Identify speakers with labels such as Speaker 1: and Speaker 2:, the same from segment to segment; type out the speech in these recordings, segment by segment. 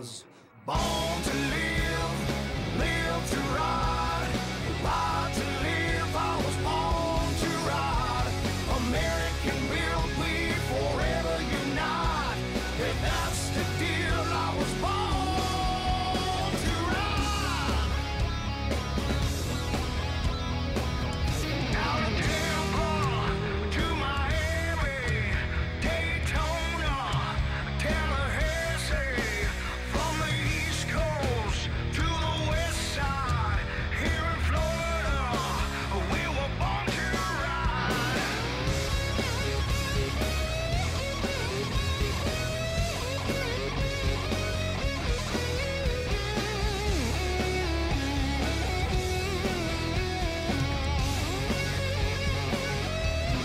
Speaker 1: was born to live, live to ride, ride to live. I was born to ride. American built, we forever unite. If that's the deal, I was born to ride. Out of Tampa to Miami, Daytona, Tallahassee, from the East Coast to the West Side, here in Florida, we were born to ride.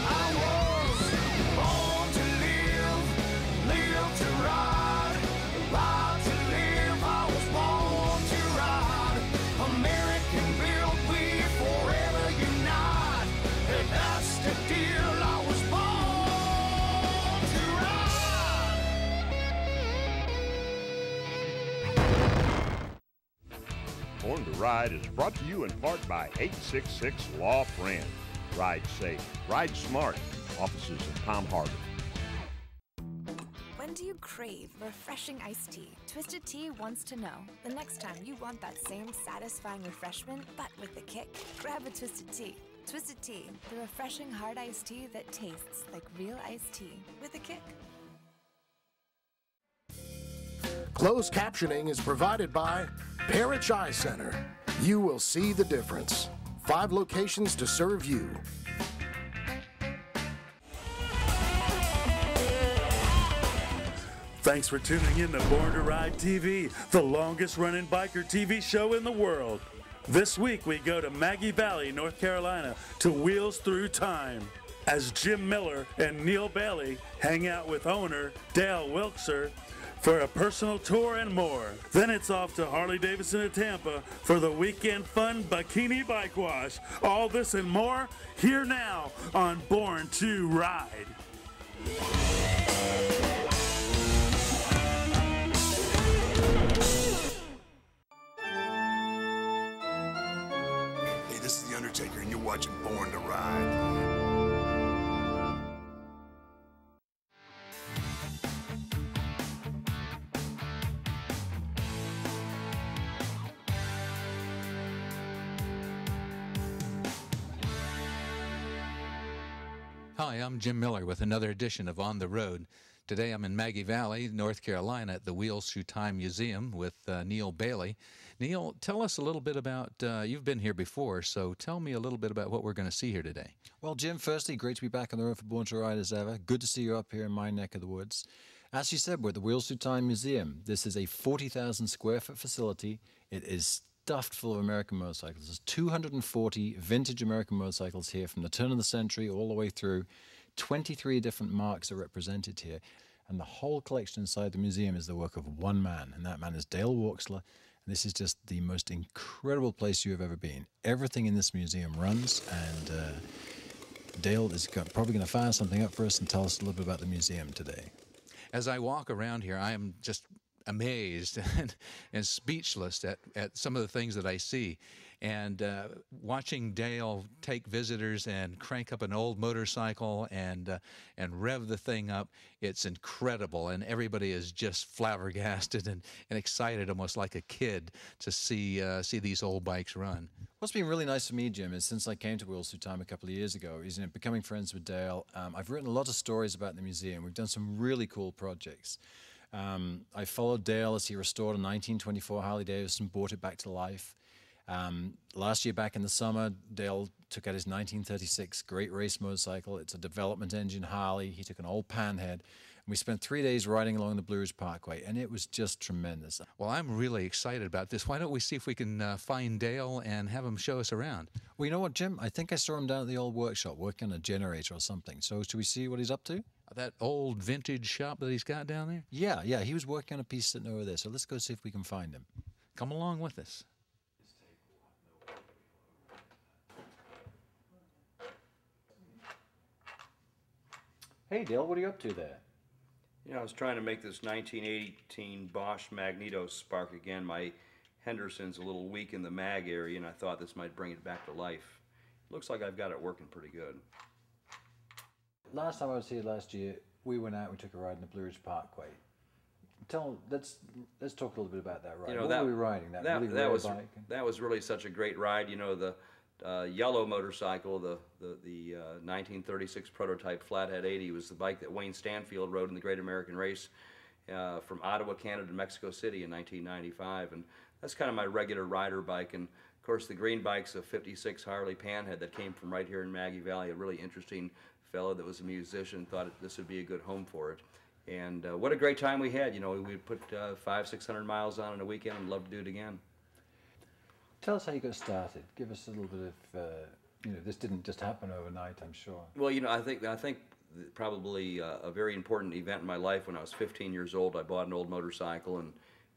Speaker 1: I was born to live, live to ride, ride to live. I was born to ride. American built, we forever unite. If that's the deal, I was born to ride.
Speaker 2: Born to Ride is brought to you in part by 866 Law Friend. Ride safe, ride smart. Offices in Palm Harbor.
Speaker 3: When do you crave refreshing iced tea? Twisted Tea wants to know the next time you want that same satisfying refreshment, but with a kick. Grab a Twisted Tea. Twisted Tea, the refreshing hard iced tea that tastes like real iced tea with a kick.
Speaker 4: Closed captioning is provided by Parrish Eye Center. You will see the difference. 5 locations to serve you.
Speaker 5: Thanks for tuning in to Born to Ride TV, the longest running biker TV show in the world. This week we go to Maggie Valley, North Carolina to Wheels Through Time as Jim Miller and Neil Bailey hang out with owner Dale Wilkser for a personal tour and more. Then it's off to Harley-Davidson at Tampa for the weekend fun bikini bike wash. All this and more here now on Born to Ride.
Speaker 1: Hey, this is The Undertaker, and you're watching Born to Ride.
Speaker 6: Hi, I'm Jim Miller with another edition of On the Road. Today I'm in Maggie Valley, North Carolina at the Wheels Through Time Museum with Neil Bailey. Neil, tell us a little bit about, you've been here before, so tell me a little bit about what we're going to see here today.
Speaker 7: Well, Jim, firstly, great to be back on the road for Born to Ride as ever. Good to see you up here in my neck of the woods. As you said, we're at the Wheels Through Time Museum. This is a 40,000 square foot facility. It is stuffed full of American motorcycles. There's 240 vintage American motorcycles here from the turn of the century all the way through. 23 different marks are represented here. And the whole collection inside the museum is the work of one man, and that man is Dale Wilkser. And this is just the most incredible place you have ever been. Everything in this museum runs, and Dale is probably going to fire something up for us and tell us a little bit about the museum today.
Speaker 6: As I walk around here, I am just amazed and speechless at some of the things that I see. And watching Dale take visitors and crank up an old motorcycle and rev the thing up, it's incredible. And everybody is just flabbergasted and excited, almost like a kid, to see these old bikes run.
Speaker 7: What's been really nice for me, Jim, is since I came to Wheels Through Time a couple of years ago, is becoming friends with Dale. I've written a lot of stories about the museum. We've done some really cool projects. I followed Dale as he restored a 1924 Harley-Davidson, brought it back to life. Last year, back in the summer, Dale took out his 1936 great race motorcycle. It's a development engine Harley. He took an old panhead, and we spent 3 days riding along the Blue Ridge Parkway, and it was just tremendous.
Speaker 6: Well, I'm really excited about this. Why don't we see if we can find Dale and have him show us around?
Speaker 7: Well, you know what, Jim? I think I saw him down at the old workshop working on a generator or something. So should we see what he's up to?
Speaker 6: That old vintage shop that he's got down there?
Speaker 7: Yeah, he was working on a piece sitting over there. So let's go see if we can find him.
Speaker 6: Come along with us.
Speaker 7: Hey, Dale, what are you up to there?
Speaker 8: You know, I was trying to make this 1918 Bosch Magneto spark again. My Henderson's a little weak in the mag area, and I thought this might bring it back to life. Looks like I've got it working pretty good.
Speaker 7: Last time I was here last year, we went out, we took a ride in the Blue Ridge Parkway. Let's talk a little bit about that ride.
Speaker 8: You know,
Speaker 7: what were we riding?
Speaker 8: That was really such a great ride. You know, the yellow motorcycle, the 1936 prototype Flathead 80 was the bike that Wayne Stanfield rode in the Great American Race from Ottawa, Canada to Mexico City in 1995. And that's kind of my regular rider bike. And of course, the green bike's a 56 Harley Panhead that came from right here in Maggie Valley, a really interesting fellow that was a musician, thought this would be a good home for it. And what a great time we had. You know, we put 500-600 miles on in a weekend and love to do it again.
Speaker 7: Tell us how you got started. Give us a little bit of, you know, this didn't just happen overnight, I'm sure.
Speaker 8: Well, you know, I think probably a very important event in my life when I was 15 years old, I bought an old motorcycle, and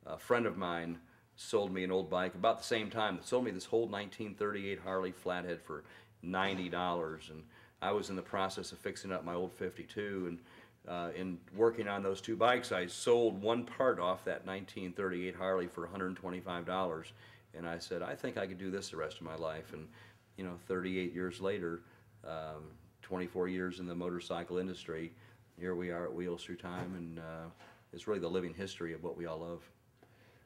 Speaker 8: a friend of mine sold me an old bike about the same time. That sold me this whole 1938 Harley Flathead for $90, and I was in the process of fixing up my old 52, and in working on those two bikes, I sold one part off that 1938 Harley for $125, and I said, I think I could do this the rest of my life. And you know, 38 years later, 24 years in the motorcycle industry, here we are at Wheels Through Time, and it's really the living history of what we all love.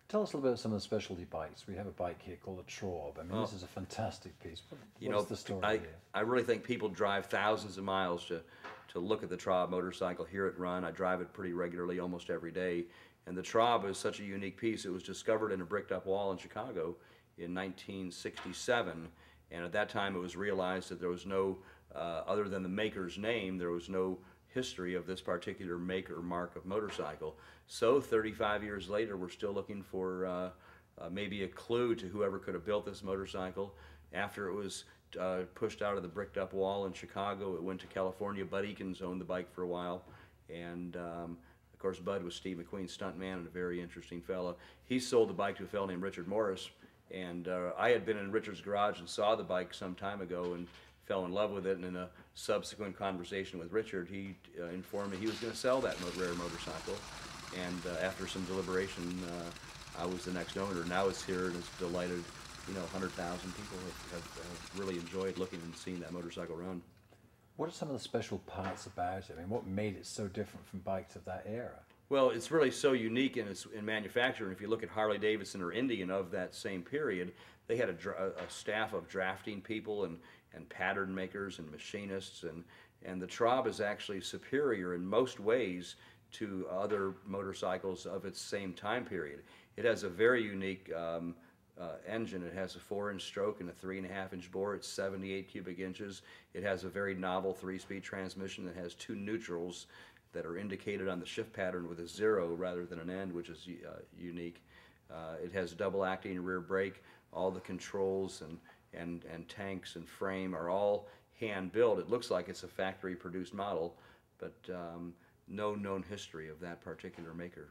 Speaker 7: Tell us a little bit about some of the specialty bikes. We have a bike here called a Traub. I mean, this is a fantastic piece. What's the story here?
Speaker 8: I really think people drive thousands of miles to look at the Traub motorcycle, hear it run. I drive it pretty regularly, almost every day. And the Traub is such a unique piece. It was discovered in a bricked up wall in Chicago in 1967. And at that time, it was realized that there was no, other than the maker's name, there was no history of this particular make or mark of motorcycle. So 35 years later, we're still looking for maybe a clue to whoever could have built this motorcycle. After it was pushed out of the bricked up wall in Chicago, it went to California. Bud Eakins owned the bike for a while, and of course Bud was Steve McQueen's stuntman and a very interesting fellow. He sold the bike to a fellow named Richard Morris, and I had been in Richard's garage and saw the bike some time ago and fell in love with it, and in a subsequent conversation with Richard, he informed me he was going to sell that rare motorcycle, and after some deliberation, I was the next owner. Now it's here and it's delighted. You know, 100,000 people have really enjoyed looking and seeing that motorcycle run.
Speaker 7: What are some of the special parts about it? I mean, what made it so different from bikes of that era?
Speaker 8: Well, it's really so unique in manufacturing. If you look at Harley Davidson or Indian of that same period, they had a staff of drafting people and pattern makers and machinists, and the Traub is actually superior in most ways to other motorcycles of its same time period. It has a very unique engine. It has a 4-inch stroke and a 3.5-inch bore. It's 78 cubic inches. It has a very novel 3-speed transmission that has 2 neutrals that are indicated on the shift pattern with a 0 rather than an end, which is unique. It has double-acting rear brake. All the controls and tanks and frame are all hand-built. It looks like it's a factory-produced model, but no known history of that particular maker.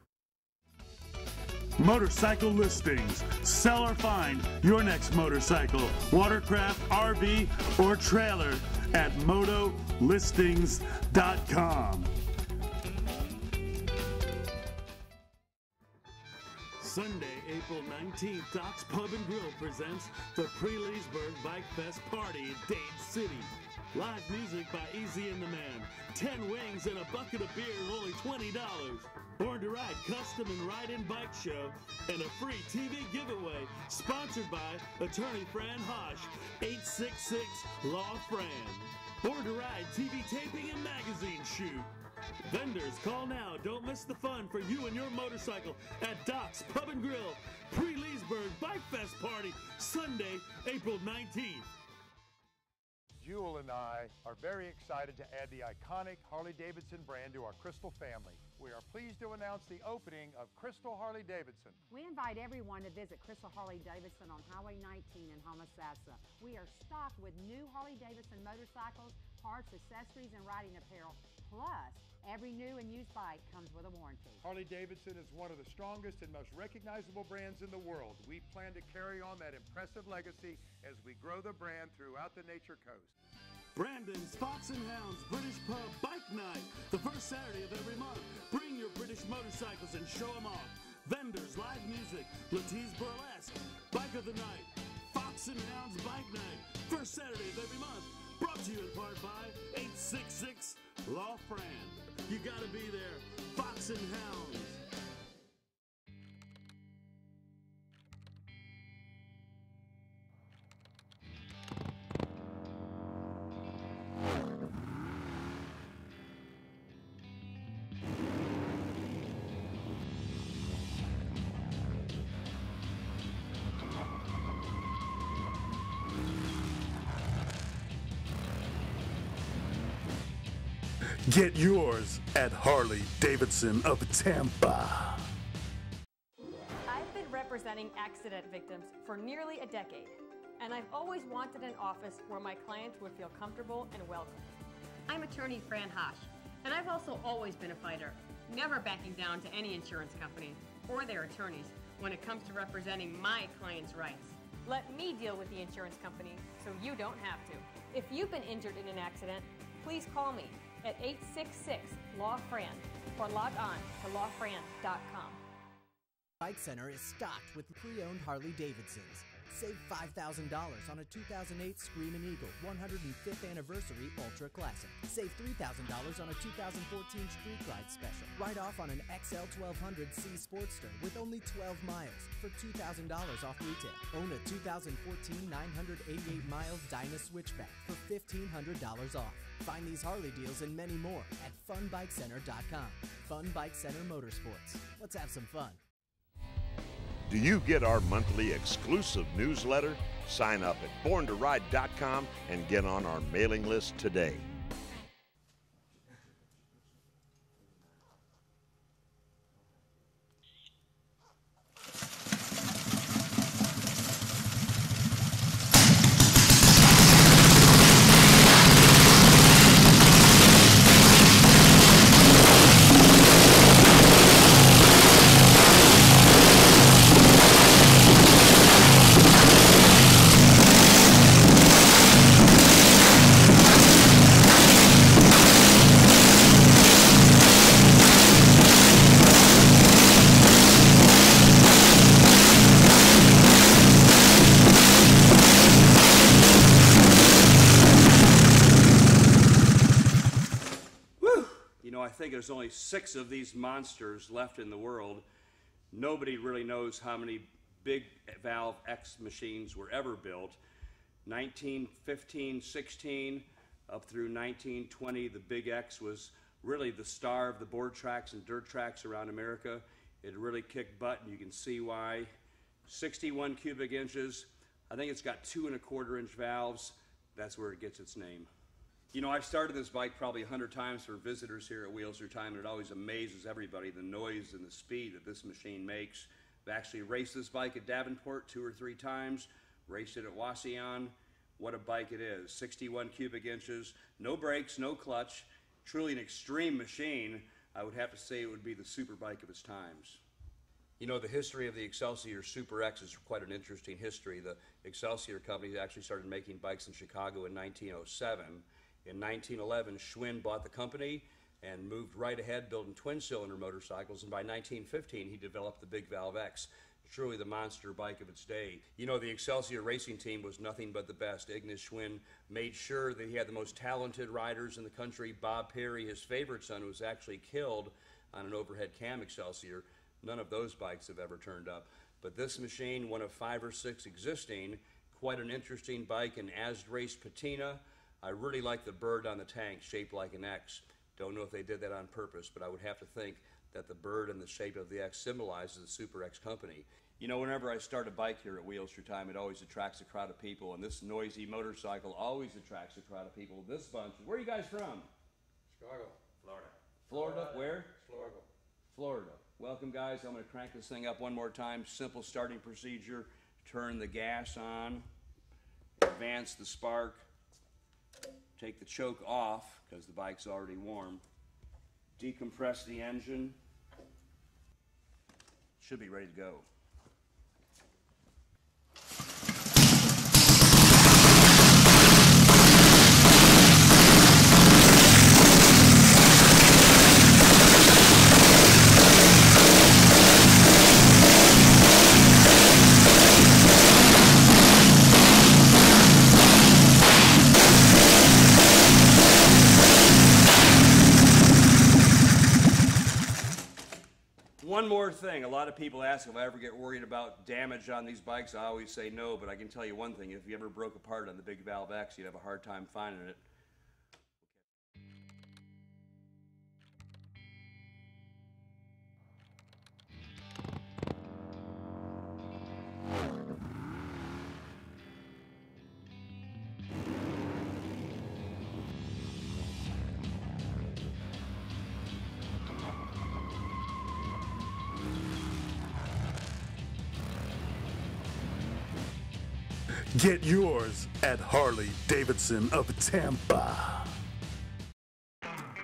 Speaker 5: Motorcycle listings. Sell or find your next motorcycle, watercraft, RV, or trailer at motolistings.com. Sunday, April 19th, Doc's Pub and Grill presents the Pre-Leesburg Bike Fest Party in Dade City. Live music by Easy and the Man, 10 wings and a bucket of beer for only $20. Born to Ride custom and ride-in bike show, and a free TV giveaway sponsored by attorney Fran Hosh, 866 Law Fran. Born to Ride TV taping and magazine shoot. Vendors, call now. Don't miss the fun for you and your motorcycle at Doc's Pub and Grill. Pre-Leesburg Bike Fest Party, Sunday, April 19th.
Speaker 9: Jewel and I are very excited to add the iconic Harley-Davidson brand to our Crystal family. We are pleased to announce the opening of Crystal Harley-Davidson.
Speaker 10: We invite everyone to visit Crystal Harley-Davidson on Highway 19 in Homosassa. We are stocked with new Harley-Davidson motorcycles, parts, accessories, and riding apparel. Plus, every new and used bike comes with a warranty.
Speaker 9: Harley-Davidson is one of the strongest and most recognizable brands in the world. We plan to carry on that impressive legacy as we grow the brand throughout the Nature Coast.
Speaker 5: Brandon's Fox and Hounds British Pub Bike Night, the first Saturday of every month. Bring your British motorcycles and show them off. Vendors, live music, Lattice Burlesque, Bike of the Night, Fox and Hounds Bike Night, first Saturday of every month. Brought to you in part by 866 Law Fran. You gotta be there. Fox and Hounds. Get yours at Harley-Davidson of Tampa.
Speaker 11: I've been representing accident victims for nearly a decade, and I've always wanted an office where my clients would feel comfortable and welcome. I'm attorney Fran Hosh, and I've also always been a fighter, never backing down to any insurance company or their attorneys when it comes to representing my clients' rights. Let me deal with the insurance company so you don't have to. If you've been injured in an accident, please call me at 866-LAW-FRAN or log on to lawfran.com.
Speaker 12: Bike Center is stocked with pre-owned Harley-Davidsons. Save $5,000 on a 2008 Screamin' Eagle 105th Anniversary Ultra Classic. Save $3,000 on a 2014 Street Glide Special. Write off on an XL 1200C Sportster with only 12 miles for $2,000 off retail. Own a 2014 988 miles Dyna Switchback for $1,500 off. Find these Harley deals and many more at funbikecenter.com. Fun Bike Center Motorsports. Let's have some fun.
Speaker 2: Do you get our monthly exclusive newsletter? Sign up at borntoride.com and get on our mailing list today.
Speaker 8: I think there's only 6 of these monsters left in the world. Nobody really knows how many big valve X machines were ever built. 1915, 16, up through 1920, the Big X was really the star of the board tracks and dirt tracks around America. It really kicked butt, and you can see why. 61 cubic inches. I think it's got 2 1/4 inch valves. That's where it gets its name. You know, I've started this bike probably 100 times for visitors here at Wheels Through Time, and it always amazes everybody, the noise and the speed that this machine makes. I've actually raced this bike at Davenport 2 or 3 times, raced it at Wauseon. What a bike it is. 61 cubic inches, no brakes, no clutch, truly an extreme machine. I would have to say it would be the super bike of its times. You know, the history of the Excelsior Super X is quite an interesting history. The Excelsior company actually started making bikes in Chicago in 1907. In 1911, Schwinn bought the company and moved right ahead building twin-cylinder motorcycles, and by 1915 he developed the Big Valve X, truly the monster bike of its day. You know, the Excelsior racing team was nothing but the best. Ignis Schwinn made sure that he had the most talented riders in the country. Bob Perry, his favorite son, was actually killed on an overhead cam Excelsior. None of those bikes have ever turned up. But this machine, one of 5 or 6 existing, quite an interesting bike, an as-raced patina. I really like the bird on the tank, shaped like an X. Don't know if they did that on purpose, but I would have to think that the bird and the shape of the X symbolizes the Super X company. You know, whenever I start a bike here at Wheels Through Time, it always attracts a crowd of people, and this noisy motorcycle always attracts a crowd of people. This bunch, where are you guys from?
Speaker 13: Chicago. Florida.
Speaker 8: Florida, where?
Speaker 13: Florida.
Speaker 8: Florida. Welcome, guys. I'm going to crank this thing up one more time. Simple starting procedure. Turn the gas on. Advance the spark. Take the choke off because the bike's already warm. Decompress the engine. Should be ready to go. sure thing. A lot of people ask if I ever get worried about damage on these bikes. I always say no, but I can tell you one thing. If you ever broke apart on the Big Valve X, you'd have a hard time finding it.
Speaker 5: Get yours at Harley Davidson of Tampa.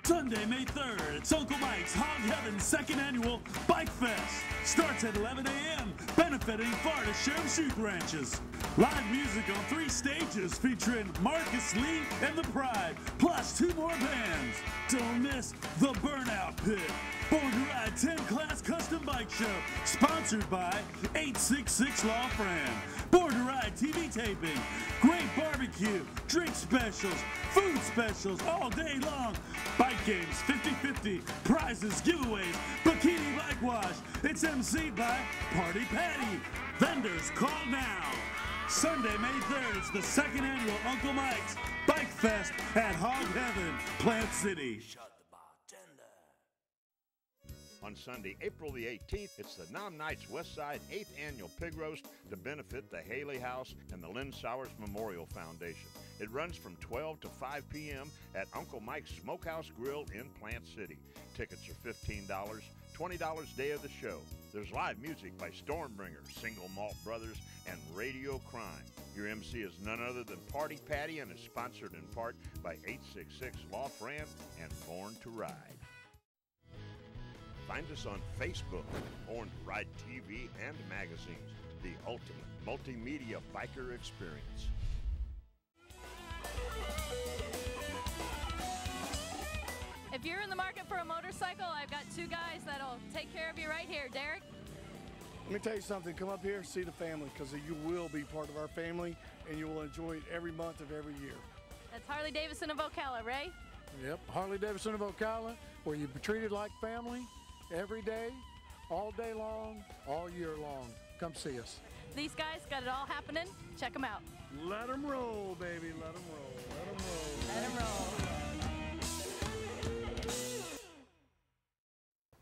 Speaker 5: Sunday, May 3rd, it's Uncle Mike's Hog Heaven second annual Bike Fest. Starts at 11 a.m., benefiting Florida Sheriff Shoot Ranches. Live music on 3 stages featuring Marcus Lee and The Pride, plus 2 more bands. Don't miss the Burnout Pit. Born to Ride 10 Class Custom Bike Show, sponsored by 866 Law Fran. Born to Ride TV taping, great barbecue, drink specials, food specials all day long. Bike games, 50-50, prizes, giveaways, bikini bike wash. It's emceed by Party Patty. Vendors, call now. Sunday, May 3rd, it's the second annual Uncle Mike's Bike Fest at Hog Heaven, Plant City.
Speaker 2: On Sunday, April the 18th, it's the Nom Nights Westside 8th Annual Pig Roast to benefit the Haley House and the Lynn Sowers Memorial Foundation. It runs from 12 to 5 p.m. at Uncle Mike's Smokehouse Grill in Plant City. Tickets are $15, $20 day of the show. There's live music by Stormbringer, Single Malt Brothers, and Radio Crime. Your MC is none other than Party Patty and is sponsored in part by 866 Law Fran and Born to Ride. Find us on Facebook, Born to Ride TV and magazines, the ultimate multimedia biker experience.
Speaker 14: If you're in the market for a motorcycle, I've got 2 guys that'll take care of you right here. Derek?
Speaker 15: Let me tell you something. Come up here and see the family, because you will be part of our family, and you will enjoy it every month of every year.
Speaker 14: That's Harley Davidson of Ocala, Ray?
Speaker 15: Yep, Harley Davidson of Ocala, where you're treated like family every day, all day long, all year long. Come see us.
Speaker 14: These guys got it all happening. Check them out.
Speaker 15: Let them roll, baby. Let them roll. Let them roll.
Speaker 14: Let them roll.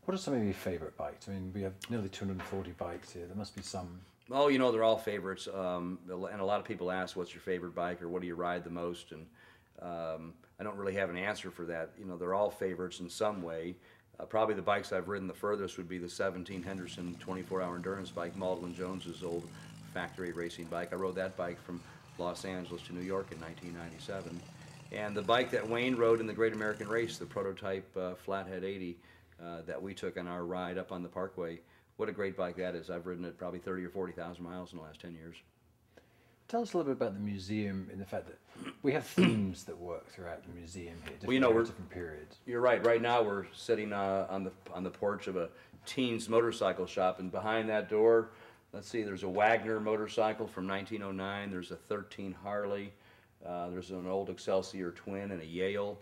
Speaker 7: What are some of your favorite bikes? I mean, we have nearly 240 bikes here. There must be some.
Speaker 8: Oh, you know, they're all favorites. And a lot of people ask, what's your favorite bike, or what do you ride the most? And I don't really have an answer for that. You know, they're all favorites in some way. Probably the bikes I've ridden the furthest would be the 17 Henderson 24-hour endurance bike, Malden Jones's old factory racing bike. I rode that bike from Los Angeles to New York in 1997. And the bike that Wayne rode in the Great American Race, the prototype Flathead 80 that we took on our ride up on the Parkway. What a great bike that is. I've ridden it probably 30 or 40,000 miles in the last 10 years.
Speaker 7: Tell us a little bit about the museum in the fact that we have themes that work throughout the museum here,
Speaker 8: Well, you know, we're
Speaker 7: different periods.
Speaker 8: You're right. Right now we're sitting on the porch of a teens motorcycle shop, and behind that door, let's see, there's a Wagner motorcycle from 1909. There's a 13 Harley. There's an old Excelsior twin and a Yale.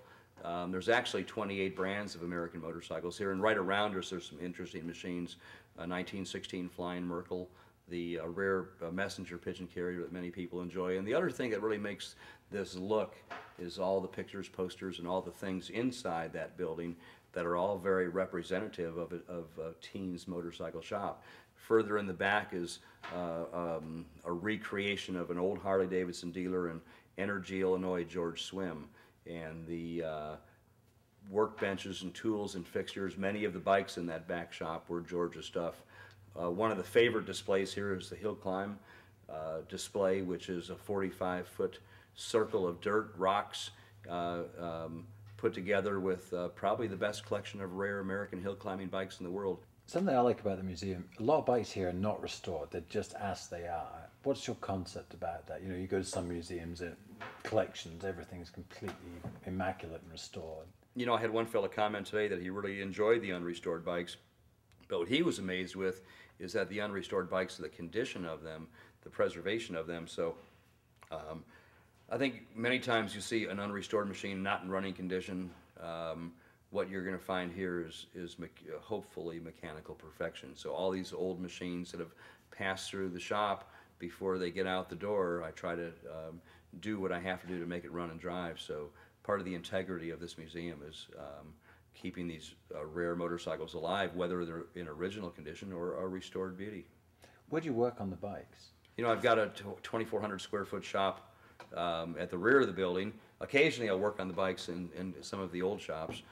Speaker 8: There's actually 28 brands of American motorcycles here, and right around us there's some interesting machines. 1916 Flying Merkel, the rare messenger pigeon carrier that many people enjoy. And the other thing that really makes this look is all the pictures, posters, and all the things inside that building that are all very representative of a teens motorcycle shop. Further in the back is a recreation of an old Harley Davidson dealer in Energy, Illinois, George Swim. And the workbenches and tools and fixtures, many of the bikes in that back shop were George's stuff. One of the favorite displays here is the Hill Climb display, which is a 45-foot circle of dirt, rocks, put together with probably the best collection of rare American hill climbing bikes in the world.
Speaker 7: Something I like about the museum, a lot of bikes here are not restored, they're just as they are. What's your concept about that? You know, you go to some museums, collections, everything's completely immaculate and restored.
Speaker 8: You know, I had one fellow comment today that he really enjoyed the unrestored bikes, but what he was amazed with is that the unrestored bikes, the condition of them, the preservation of them. So I think many times you see an unrestored machine not in running condition. what you're going to find here is hopefully mechanical perfection. So all these old machines that have passed through the shop, before they get out the door, I try to do what I have to do to make it run and drive. So part of the integrity of this museum is keeping these rare motorcycles alive, whether they're in original condition or a restored beauty.
Speaker 7: Where do you work on the bikes?
Speaker 8: You know, I've got a 2,400 square foot shop at the rear of the building. Occasionally I'll work on the bikes in some of the old shops.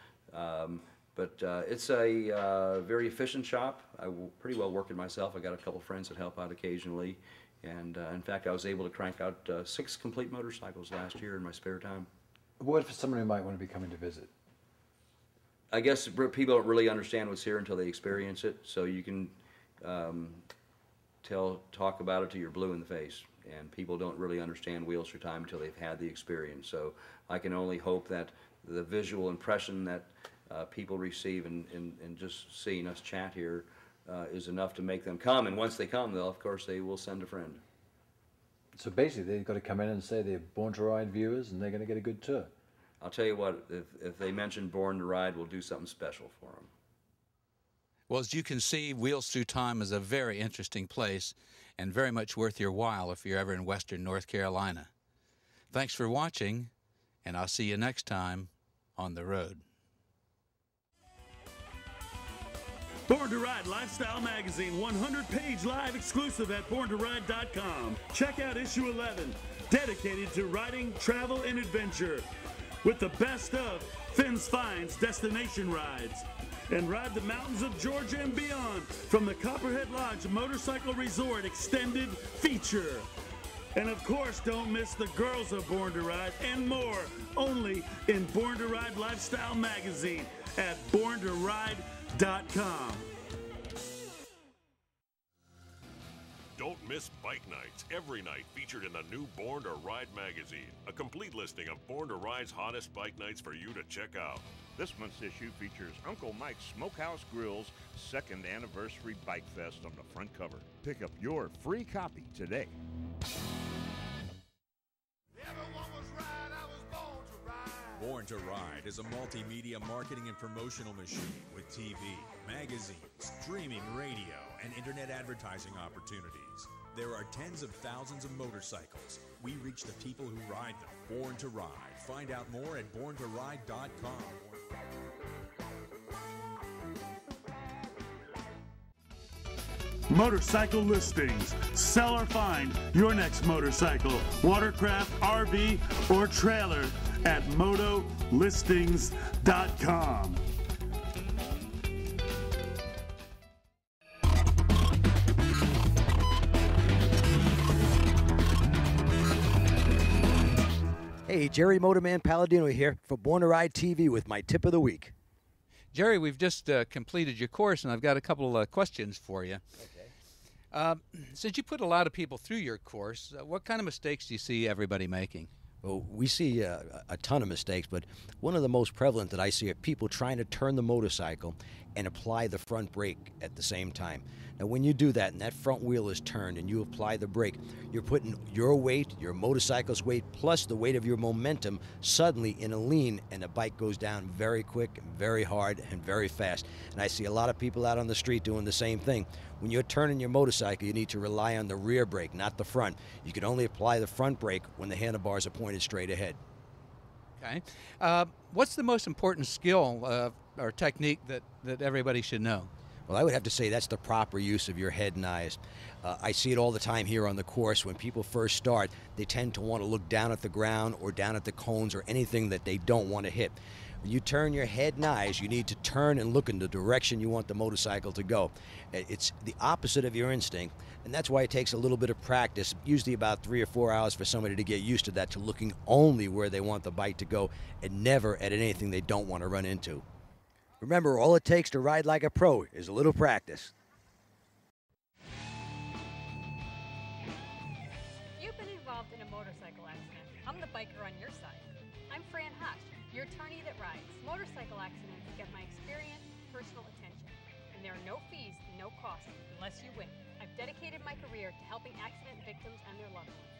Speaker 8: But it's a very efficient shop. I pretty well work it myself. I got a couple friends that help out occasionally. And in fact, I was able to crank out 6 complete motorcycles last year in my spare time.
Speaker 7: What for someone who might want to be coming to visit?
Speaker 8: I guess people don't really understand what's here until they experience it. So you can talk about it till you're blue in the face. And people don't really understand Wheels Through Time until they've had the experience. So I can only hope that the visual impression that people receive in just seeing us chat here is enough to make them come. And once they come, of course, they will send a friend.
Speaker 7: So basically, they've got to come in and say they're Born to Ride viewers, and they're going to get a good tour.
Speaker 8: I'll tell you what, if they mention Born to Ride, we'll do something special for them.
Speaker 6: Well, as you can see, Wheels Through Time is a very interesting place and very much worth your while if you're ever in western North Carolina. Thanks for watching, and I'll see you next time on the road.
Speaker 5: Born to Ride Lifestyle Magazine, 100-page live exclusive at borntoride.com. Check out issue 11, dedicated to riding, travel, and adventure, with the best of Finn's Finds destination rides. And ride the mountains of Georgia and beyond from the Copperhead Lodge Motorcycle Resort Extended Feature. And of course, don't miss the girls of Born to Ride and more, only in Born to Ride Lifestyle Magazine at borntoride.com.
Speaker 16: Don't miss Bike Nights, every night featured in the new Born to Ride magazine. A complete listing of Born to Ride's hottest bike nights for you to check out.
Speaker 2: This month's issue features Uncle Mike's Smokehouse Grill's 2nd Anniversary Bike Fest on the front cover. Pick up your free copy today.
Speaker 17: Born to Ride is a multimedia marketing and promotional machine with TV, magazines, streaming radio, and internet advertising opportunities. There are tens of thousands of motorcycles. We reach the people who ride them. Born to Ride. Find out more at borntoride.com.
Speaker 5: Motorcycle listings. Sell or find your next motorcycle, watercraft, RV, or trailer at motolistings.com.
Speaker 18: Hey, Jerry Motorman Palladino here for Born to Ride TV with my tip of the week.
Speaker 6: Jerry, we've just completed your course, and I've got a couple of questions for you. Okay. Since you put a lot of people through your course, what kind of mistakes do you see everybody making?
Speaker 18: Well, we see a ton of mistakes, but one of the most prevalent that I see are people trying to turn the motorcycle and apply the front brake at the same time. Now, when you do that and that front wheel is turned and you apply the brake, you're putting your weight, your motorcycle's weight, plus the weight of your momentum suddenly in a lean, and the bike goes down very quick, very hard, and very fast. And I see a lot of people out on the street doing the same thing. When you're turning your motorcycle, you need to rely on the rear brake, not the front. You can only apply the front brake when the handlebars are pointed straight ahead.
Speaker 6: Okay. What's the most important skill or technique that everybody should know?
Speaker 18: Well, I would have to say that's the proper use of your head and eyes. I see it all the time here on the course. When people first start, they tend to want to look down at the ground or down at the cones or anything that they don't want to hit. When you turn your head and eyes, you need to turn and look in the direction you want the motorcycle to go. It's the opposite of your instinct, and that's why it takes a little bit of practice, usually about 3 or 4 hours for somebody to get used to that, to looking only where they want the bike to go and never at anything they don't want to run into. Remember, all it takes to ride like a pro is a little practice.
Speaker 11: You've been involved in a motorcycle accident. I'm the biker on your side. I'm Fran Hosh, your attorney that rides. Motorcycle accidents get my experience, personal attention. And there are no fees, no costs, unless you win. I've dedicated my career to helping accident victims and their loved ones.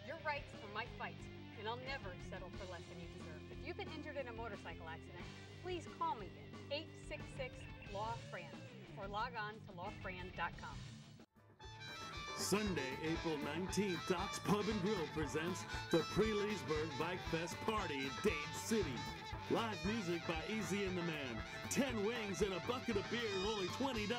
Speaker 11: Your rights are my fight, and I'll never settle for less than you deserve. If you've been injured in a motorcycle accident, please call me at 866-LAW-FRAN or log on to lawfran.com.
Speaker 5: Sunday, April 19th, Doc's Pub and Grill presents the Pre-Leesburg Bike Fest Party in Dade City. Live music by Easy and the Man, 10 wings and a bucket of beer for only $20.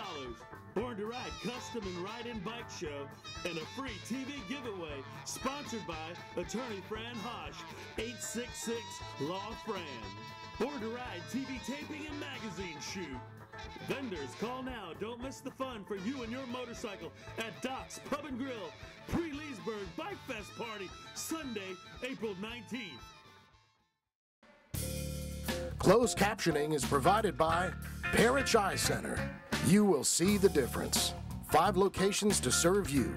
Speaker 5: Born to Ride custom and ride-in bike show and a free TV giveaway sponsored by attorney Fran Hosh, 866-LAW-FRAN. Born to Ride TV taping and magazine shoot. Vendors, call now. Don't miss the fun for you and your motorcycle at Doc's Pub and Grill Pre-Leesburg Bike Fest Party, Sunday, April 19th.
Speaker 4: Closed captioning is provided by Parrish Eye Center. You will see the difference. 5 locations to serve you.